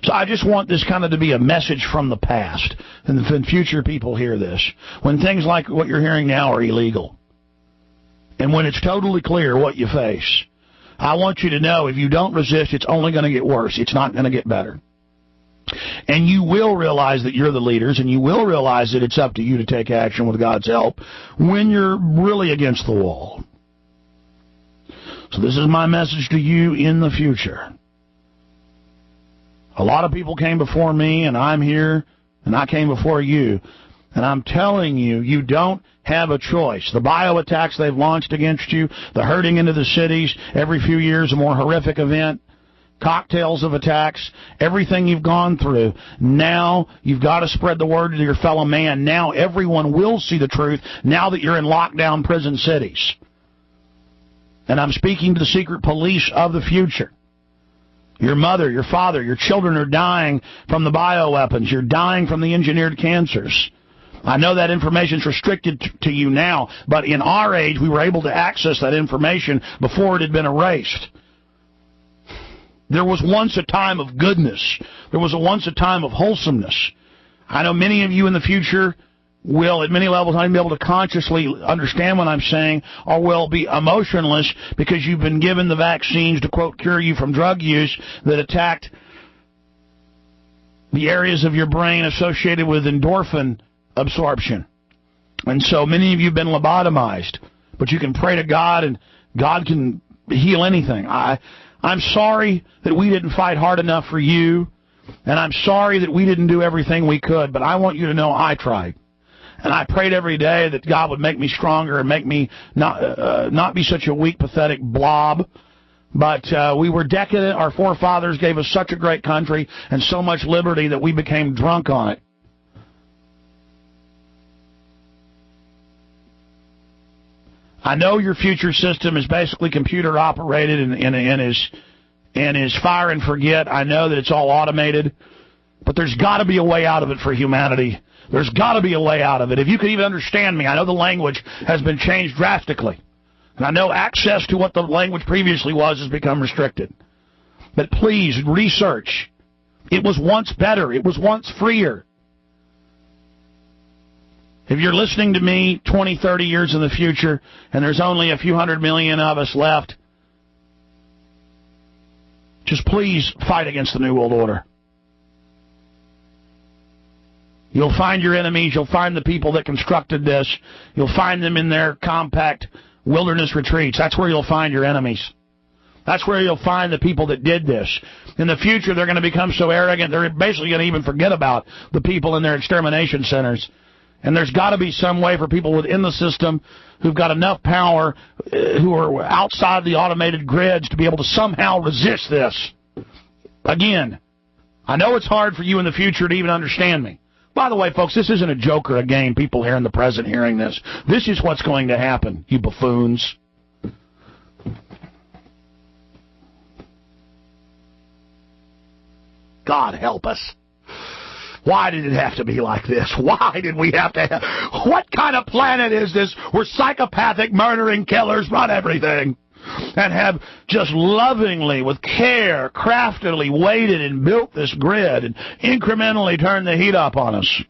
So I just want this kind of to be a message from the past, and when future people hear this, when things like what you're hearing now are illegal, and when it's totally clear what you face, I want you to know if you don't resist, it's only going to get worse. It's not going to get better. And you will realize that you're the leaders, and you will realize that it's up to you to take action with God's help when you're really against the wall. So this is my message to you in the future. A lot of people came before me, and I'm here, and I came before you. And I'm telling you, you don't have a choice. The bio attacks they've launched against you, the herding into the cities, every few years a more horrific event, cocktails of attacks, everything you've gone through. Now you've got to spread the word to your fellow man. Now everyone will see the truth now that you're in lockdown prison cities. And I'm speaking to the secret police of the future. Your mother, your father, your children are dying from the bioweapons. You're dying from the engineered cancers. I know that information is restricted to you now, but in our age, we were able to access that information before it had been erased. There was once a time of goodness. There was once a time of wholesomeness. I know many of you in the future will, at many levels, not even be able to consciously understand what I'm saying, or will be emotionless because you've been given the vaccines to, quote, cure you from drug use that attacked the areas of your brain associated with endorphin absorption. And so many of you have been lobotomized, but you can pray to God, and God can heal anything. I'm sorry that we didn't fight hard enough for you, and I'm sorry that we didn't do everything we could, but I want you to know I tried. And I prayed every day that God would make me stronger and make me not be such a weak, pathetic blob. But we were decadent. Our forefathers gave us such a great country and so much liberty that we became drunk on it. I know your future system is basically computer operated and is fire and forget. I know that it's all automated, but there's got to be a way out of it for humanity. There's got to be a way out of it. If you could even understand me, I know the language has been changed drastically, and I know access to what the language previously was has become restricted. But please research. It was once better. It was once freer. If you're listening to me 20, 30 years in the future, and there's only a few 100 million of us left, just please fight against the New World Order. You'll find your enemies. You'll find the people that constructed this. You'll find them in their compact wilderness retreats. That's where you'll find your enemies. That's where you'll find the people that did this. In the future, they're going to become so arrogant, they're basically going to even forget about the people in their extermination centers. And there's got to be some way for people within the system who've got enough power, who are outside the automated grids, to be able to somehow resist this. Again, I know it's hard for you in the future to even understand me. By the way, folks, this isn't a joke or a game, people here in the present hearing this. This is what's going to happen, you buffoons. God help us. Why did it have to be like this? Why did we have to have... What kind of planet is this where psychopathic murdering killers run everything and have just lovingly, with care, craftily waited and built this grid and incrementally turned the heat up on us?